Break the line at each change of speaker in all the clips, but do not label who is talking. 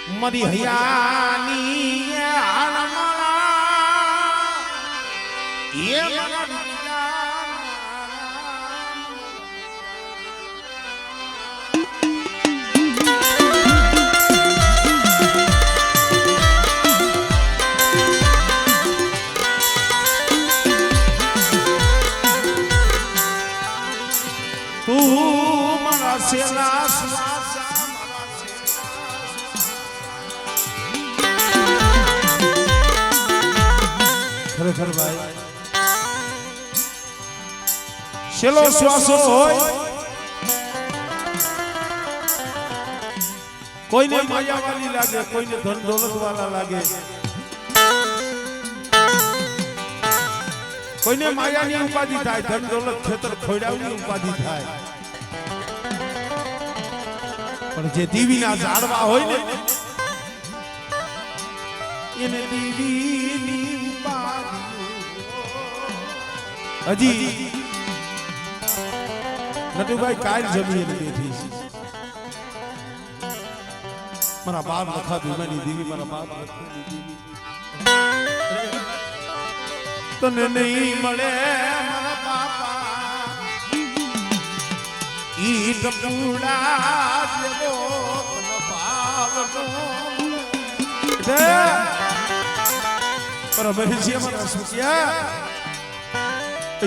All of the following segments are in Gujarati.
મારી હૈયાની આલમણા એ તું મારા સેલા ખરેખર ભાઈ છેલ્લો શ્વાસો હોય કોઈને માયાવાળી લાગે કોઈને ધન દોલત વાળા લાગે કોઈને માયાની ઉપાધિ થાય ધન દોલત ખેતર ખોડાવની ઉપાધિ થાય પણ જે દીવીના ઝાડવા હોય ને એને દીવીની ઉપાધિ હજી નટુભાઈ કાલ જમીએ બેઠી છે મારા બાપ લખા ભીમાની દીવી મારા બાપ લખી દીવી તને નહીં મળે મારા બાપા ઈ ટપુડા જેવો તને ભાવનો પર મહેશી અમારા સુખ્યા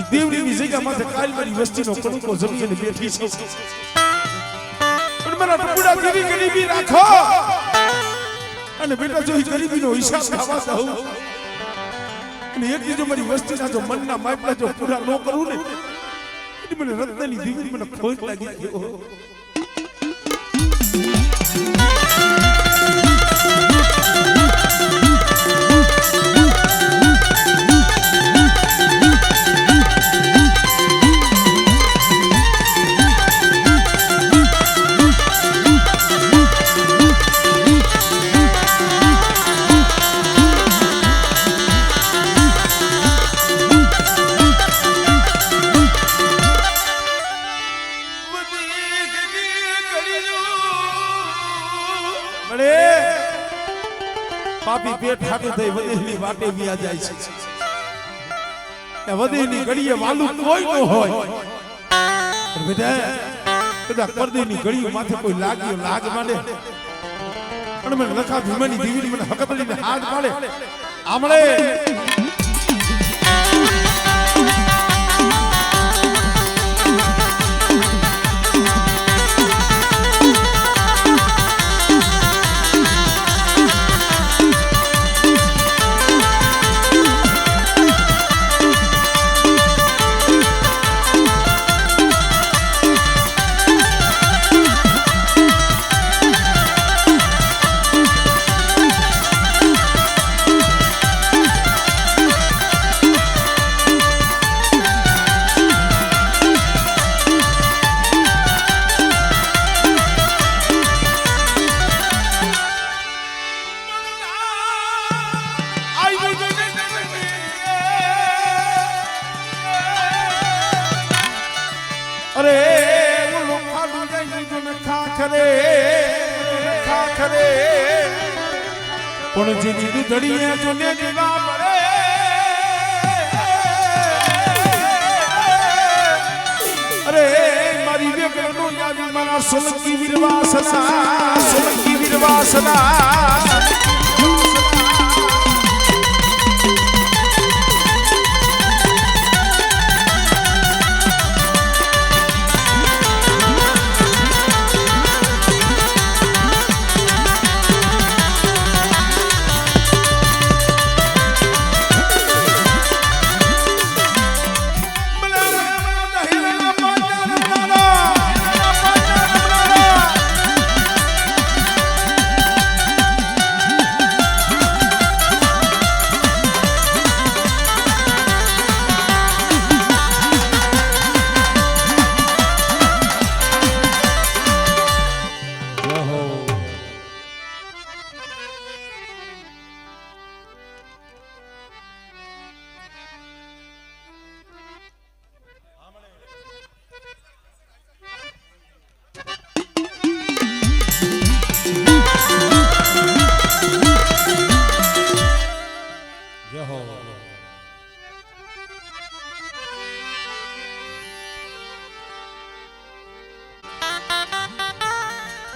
દેવની જગ્યા માથે કાલ મારી વસ્તીનો કણકો જમીને બેઠી છે પણ મારા ટપુડા દેવી ગરીબી રાખો અને બેટા જો ગરીબીનો હિસાબ ખાવા દઉં અને એટલી જો મારી વસ્તીના જો મનના માપલા જો પૂરા ન કરું ને એટલે મને રત્નની દીકરી મને ખોટ લાગી ગયો પાપી પેટ હાટું થઈ વધેલી વાટે વ્યા જાય છે એ વધેની ઘડીએ વાલું કોઈ ન હોય બધા પરદેની ઘડીઓ માથે કોઈ લાગ્યો લાગ માંડે અને મને લખા ભીમાની દીવીની મને હકતલીને હાથ પાડે આમળે પણ જે જીદુ ધડીએ જોને દીવા પડે અરે મારી વેગનો યાદ મારા સોલંકી વીરવાસના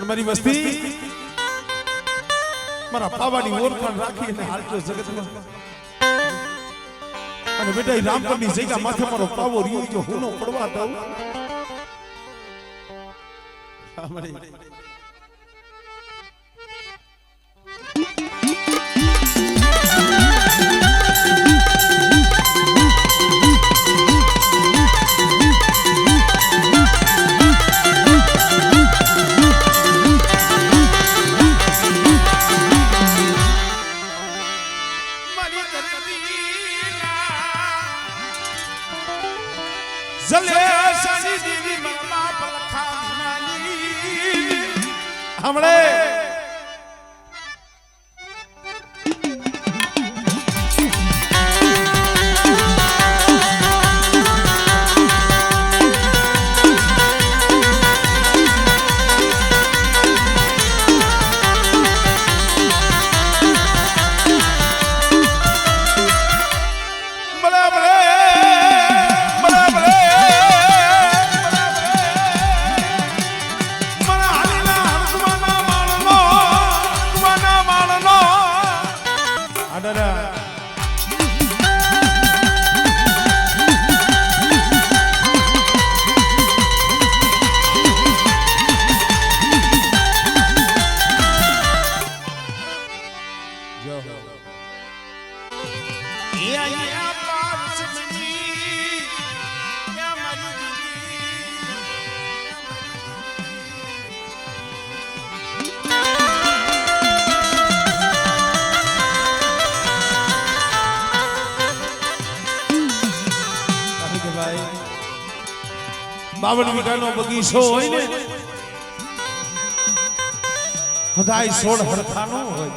મારી વસ્તી મારા પાવાની ઓળખાણ રાખીને હાલતો જગતમાં અને બેટા રામપરની જગ્યા માથે મારો પાવો રહ્યો જો હું નો પડવા દઉં હમણે બાવન વીઘાનો બગીચો હોય ને હદાય સોળ હરખાનો હોય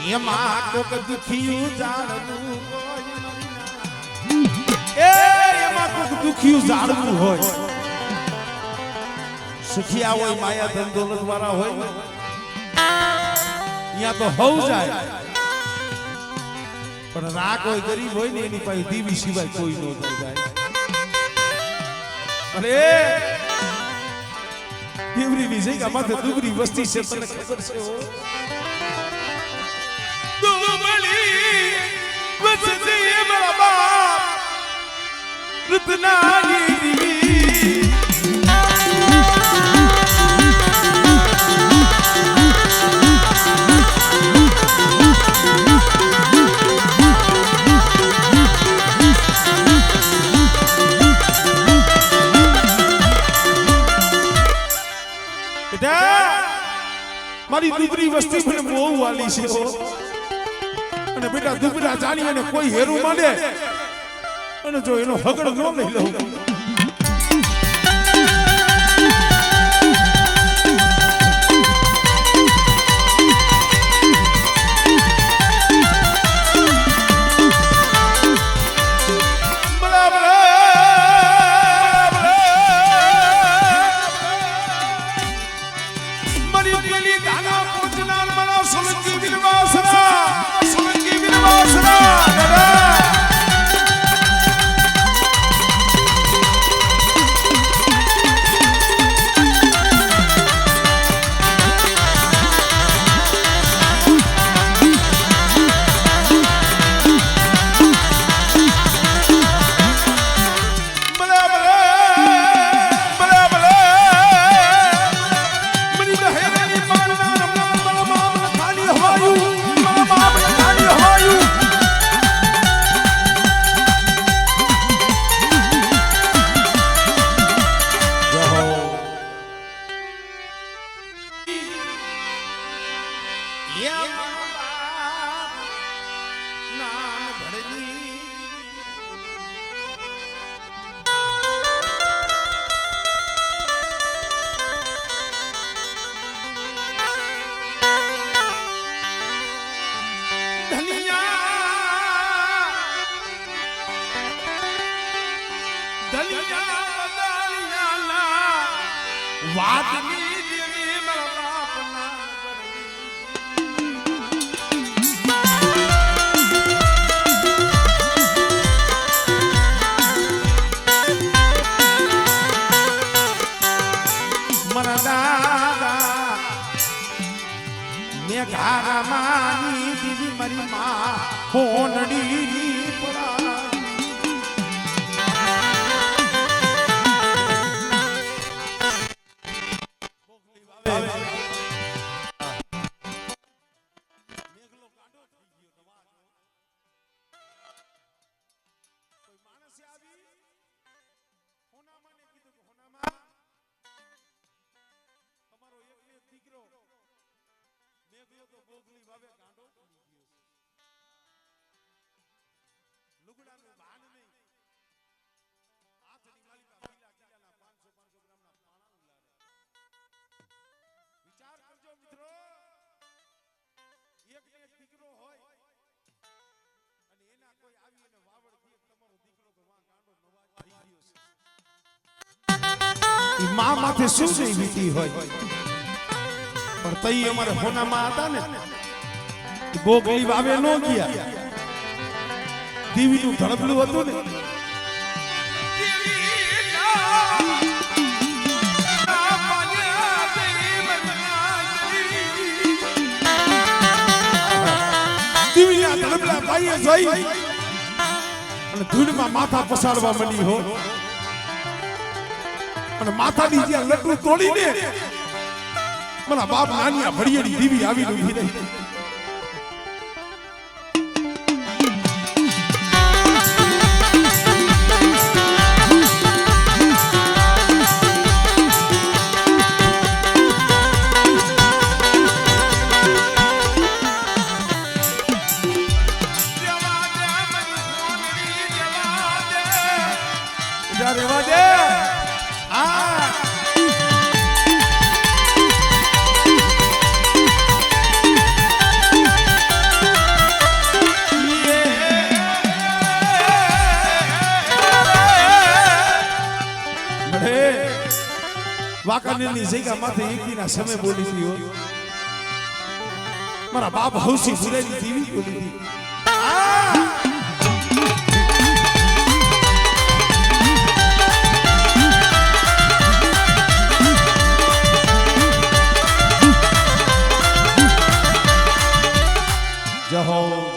એમાં કોક દુખિયું ઝાડવું એમાં કોક દુખિયું ઝાડવું હોય સુખિયા હોય માયા ધન દોલત વાળા હોય અહીંયા તો હવ જાય પણ રાગ હોય ગરીબ હોય ને એની પાસે દીવી સિવાય કોઈ ન જાય અરે દેવરીની જગ્યા માથે દુબરી વસ્તી છે તને ખબર છે હો દુબળી વસ્તી મારા બાપ રત્નાની દીવી મારી દુબરી વસ્તી મને બહુ વાલી છે અને બેટા દુબરા જાણી અને કોઈ હેરું માંડે અને જો એનો હગડ ન લઈ લઉં વાતની દેવી મારા બાપના મારા દાદા મેં ઘારામાની દીદી મારી માં હોનડી પડા માં માથે શું નહીં વીતી હોય પણ તઈ અમારે હોનામાં હતા ને બોગલી વાવે નો ગયા દીવીનું ધડબલું હતું ને દીવીના ધડબલા ભાઈએ જોઈ અને ધૂળમાં માથા પસાડવા મળી હો અને માથાની જ્યાં લટુ તોડીને મારા બાપ નાની ભડિયેડી દીવી આવી ઊભી રહી રેવા દે વાકાનેરની જગ્યા માથે એકદીના સમય બોલી હતી હો મારા બાપ હૌસી ભૂલેલી દીવી બોલી હતી જહો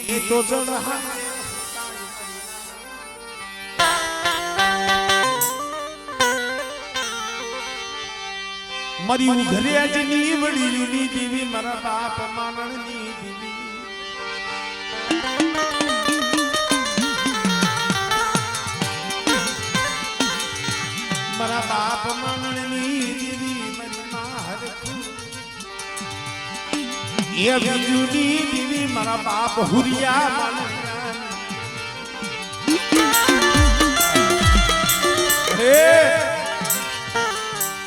એ તો જણા મરી ઘરે આજની વડીની દીવી મારા બાપ માનણની દીવી મારા બાપ માનણની દીવી મારી માં એ બીજુની દીવી મારા બાપ હુરિયા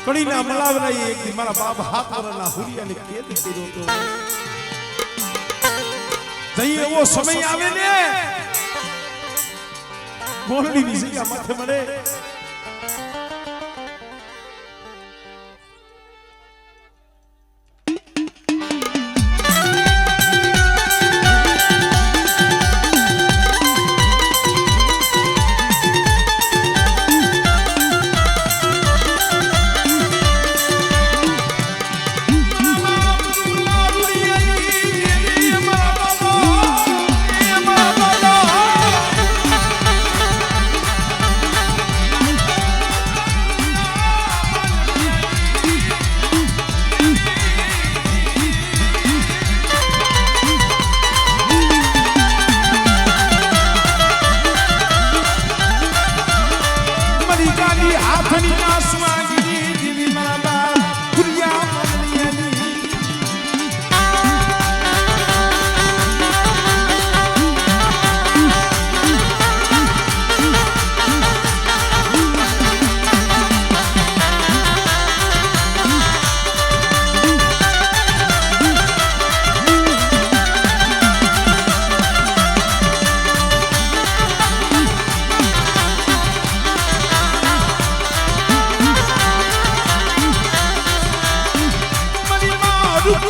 કડી ના મલાવરાઈ એક મારા બાપ હાથ વરના હુરિયાને કેદ કર્યો તો જઈ એવો સમય આવે ને મોરડીની જગ્યા માથે મળે